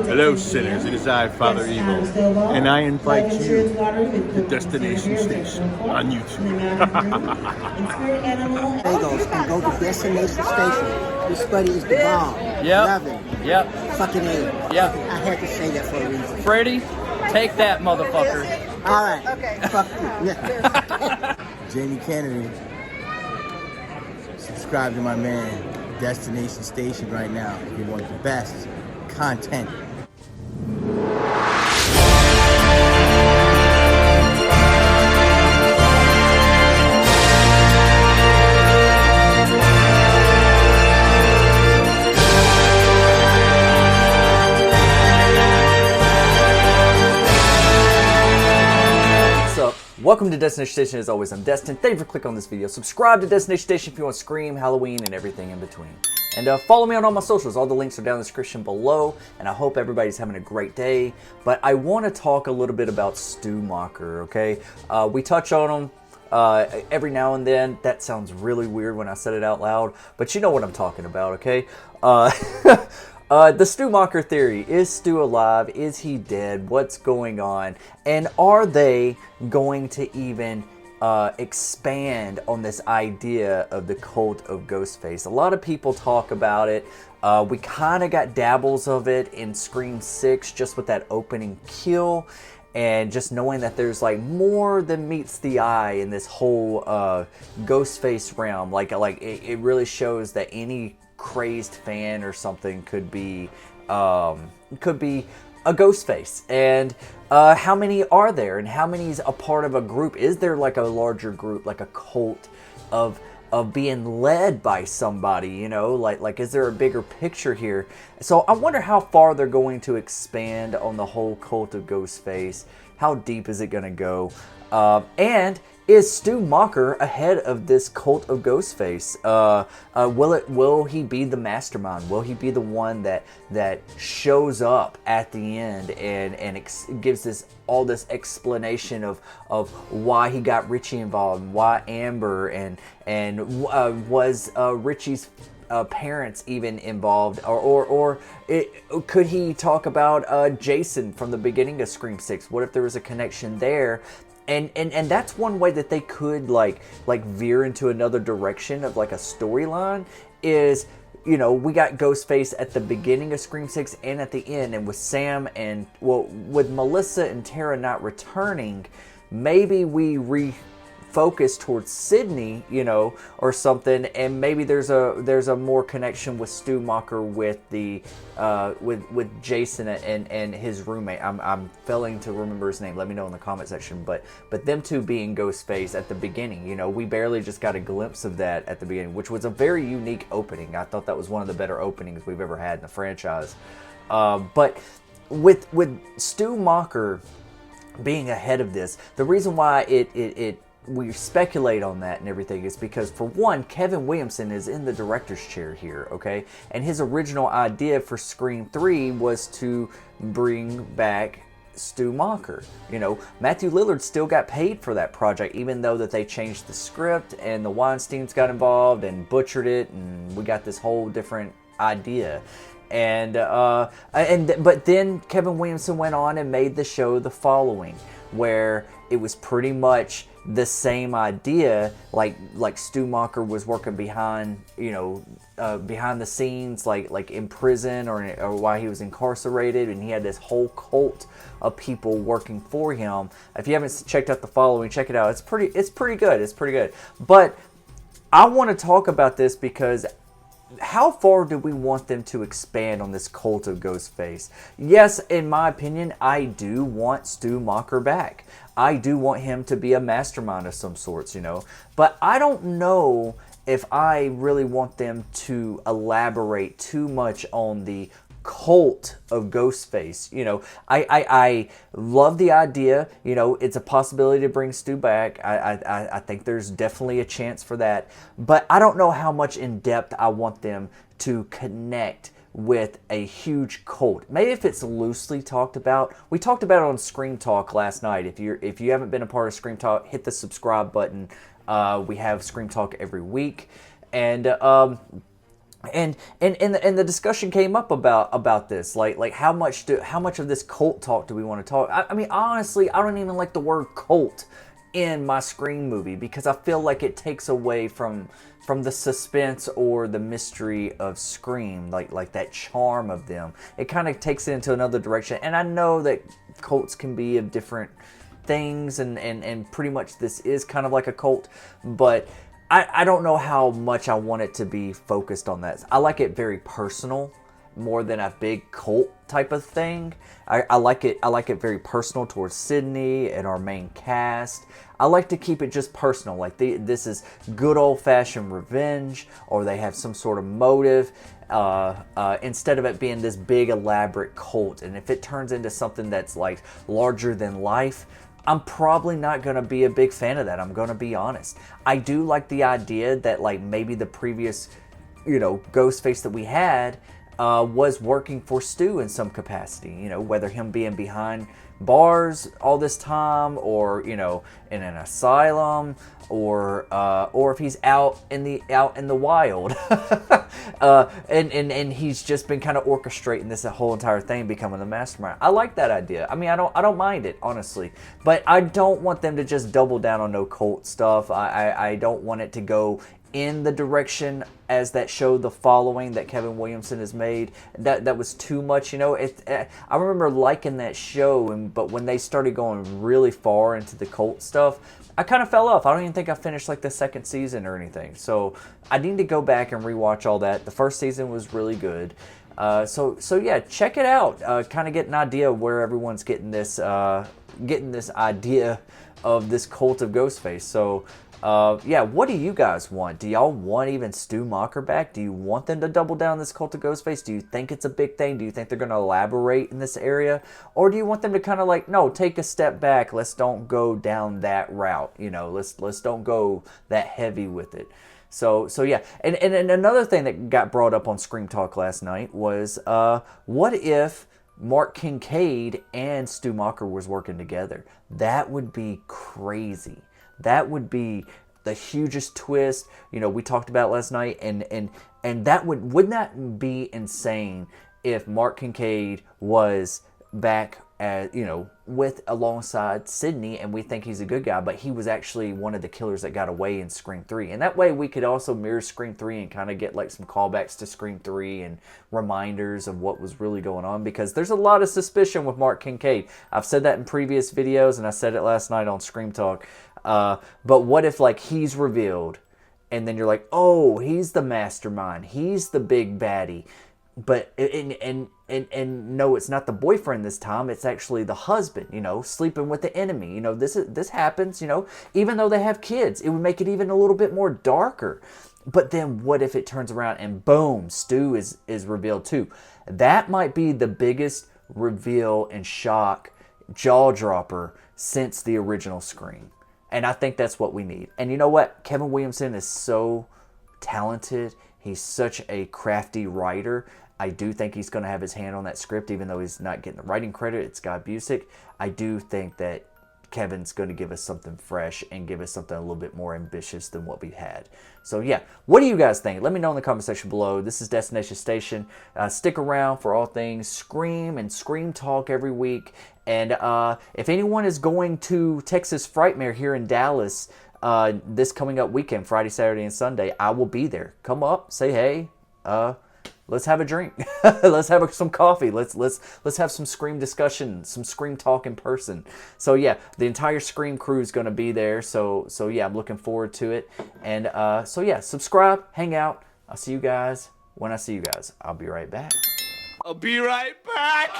Hello, sinners. It is I, Father Evil, and I invite you to Destination Station on YouTube. Bagels and go to Destination Station. This buddy is the bomb. Yep. Love him. Yep. Fucking A. Yep. I had to say that for a reason. Freddie, take that, motherfucker. All right. Okay. Fuck you. Yeah. Jamie Kennedy. Subscribe to my man, Destination Station right now if you want the best content. Welcome to Destination Station. As always, I'm Destin. Thank you for clicking on this video. Subscribe to Destination Station if you want Scream, Halloween, and everything in between. And follow me on all my socials. All the links are down in the description below. And I hope everybody's having a great day. But I want to talk a little bit about Stu Macher, okay? We touch on him every now and then. That sounds really weird when I said it out loud. But you know what I'm talking about, okay? The Stu Macher theory. Is Stu alive? Is he dead? What's going on? And are they going to even expand on this idea of the cult of Ghostface? A lot of people talk about it. We kind of got dabbles of it in Scream 6 just with that opening kill. And just knowing that there's like more than meets the eye in this whole Ghostface realm. Like it really shows that any crazed fan or something could be a Ghostface. And how many are there, and how many is a part of a group? Is there like a larger group, like a cult of being led by somebody, you know, like is there a bigger picture here? So I wonder how far they're going to expand on the whole cult of Ghostface. How deep is it going to go? And is Stu Macher ahead of this cult of Ghostface? Will he be the mastermind? Will he be the one that shows up at the end and gives all this explanation of why he got Richie involved, why Amber, and was Richie's parents even involved, or could he talk about Jason from the beginning of Scream 6? What if there was a connection there? And that's one way that they could like veer into another direction of like a storyline is, you know, we got Ghostface at the beginning of Scream 6 and at the end, and with Sam and, well, with Melissa and Tara not returning, maybe we refocus towards Sydney, you know, or something, and maybe there's a more connection with Stu Macher with the with Jason and his roommate. I'm failing to remember his name. Let me know in the comment section. But them two being Ghostface at the beginning, you know, we barely just got a glimpse of that at the beginning, which was a very unique opening. I thought that was one of the better openings we've ever had in the franchise. But with Stu Macher being ahead of this, the reason why we speculate on that and everything is because, for one, Kevin Williamson is in the director's chair here, okay? And his original idea for Scream 3 was to bring back Stu Macher. You know, Matthew Lillard still got paid for that project, even though that they changed the script and the Weinsteins got involved and butchered it, and we got this whole different idea. But then Kevin Williamson went on and made the show The Following, where it was pretty much the same idea, like Stu Macher was working behind, you know, behind the scenes, like in prison or while he was incarcerated, and he had this whole cult of people working for him. If you haven't checked out The Following, check it out. It's pretty good. But I want to talk about this because how far do we want them to expand on this cult of Ghostface? Yes, in my opinion, I do want Stu Macher back. I do want him to be a mastermind of some sorts, you know. But I don't know if I really want them to elaborate too much on the cult of Ghostface. You know, I love the idea. You know, it's a possibility to bring Stu back. I think there's definitely a chance for that. But I don't know how much in depth I want them to connect with a huge cult. Maybe if it's loosely talked about. We talked about it on Scream Talk last night. If you haven't been a part of Scream Talk, hit the subscribe button. We have Scream Talk every week. And And the discussion came up about this, like how much of this cult talk do we want to talk? I mean, honestly, I don't even like the word cult in my Scream movie because I feel like it takes away from the suspense or the mystery of Scream, like that charm of them. It kind of takes it into another direction. And I know that cults can be of different things, and pretty much this is kind of like a cult, but I don't know how much I want it to be focused on that. I like it very personal, more than a big cult type of thing. I like it very personal towards Sydney and our main cast. I like to keep it just personal, like this is good old-fashioned revenge, or they have some sort of motive, instead of it being this big elaborate cult. And if it turns into something that's like larger than life, I'm probably not going to be a big fan of that. I'm going to be honest. I do like the idea that like maybe the previous, Ghostface that we had was working for Stu in some capacity. Whether him being behind bars all this time, or in an asylum, or if he's out in the wild, and he's just been kind of orchestrating this whole entire thing, becoming the mastermind. I like that idea. I mean, I don't mind it, honestly, but I don't want them to just double down on no cult stuff. I don't want it to go in the direction as that show The Following that Kevin Williamson has made. That was too much, I remember liking that show, but when they started going really far into the cult stuff, I kind of fell off. I don't even think I finished like the second season or anything. So I need to go back and rewatch all that. The first season was really good. So yeah, check it out. Kind of get an idea of where everyone's getting this idea of this cult of Ghostface. So yeah, what do you guys want? Do y'all want even Stu Macher back? Do you want them to double down this cult of Ghostface? Do you think it's a big thing? Do you think they're going to elaborate in this area? Or do you want them to kind of like, no, take a step back. Let's don't go down that route. Let's don't go that heavy with it. So yeah. And another thing that got brought up on Scream Talk last night was, what if Mark Kincaid and Stu Macher was working together? That would be crazy. That would be the hugest twist, we talked about last night, and that wouldn't that be insane if Mark Kincaid was back as, with alongside Sydney, and we think he's a good guy, but he was actually one of the killers that got away in Scream 3. And that way we could also mirror Scream 3 and kind of get like some callbacks to Scream 3 and reminders of what was really going on, because there's a lot of suspicion with Mark Kincaid. I've said that in previous videos, and I said it last night on Scream Talk. But what if like he's revealed, and then you're like, oh, he's the mastermind, he's the big baddie, but and no, it's not the boyfriend this time, it's actually the husband, sleeping with the enemy. This happens, even though they have kids, it would make it even a little bit more darker. But then what if it turns around and boom, Stu is revealed too? That might be the biggest reveal and shock, jaw dropper since the original Scream. And I think that's what we need. And you know what? Kevin Williamson is so talented. He's such a crafty writer. I do think he's going to have his hand on that script, even though he's not getting the writing credit. It's Guy Busick. I do think that Kevin's going to give us something fresh and give us something a little bit more ambitious than what we've had. So yeah, what do you guys think? Let me know in the comment section below. This is Destination Station. Stick around for all things Scream and Scream Talk every week. And if anyone is going to Texas Frightmare here in Dallas this coming up weekend, Friday, Saturday, and Sunday, I will be there. Come up, say hey. Let's have a drink. Let's have some coffee. Let's have some Scream discussion, some Scream talk in person. So yeah, the entire Scream crew is going to be there. So yeah, I'm looking forward to it. And so yeah, subscribe, hang out. I'll see you guys when I see you guys. I'll be right back. I'll be right back.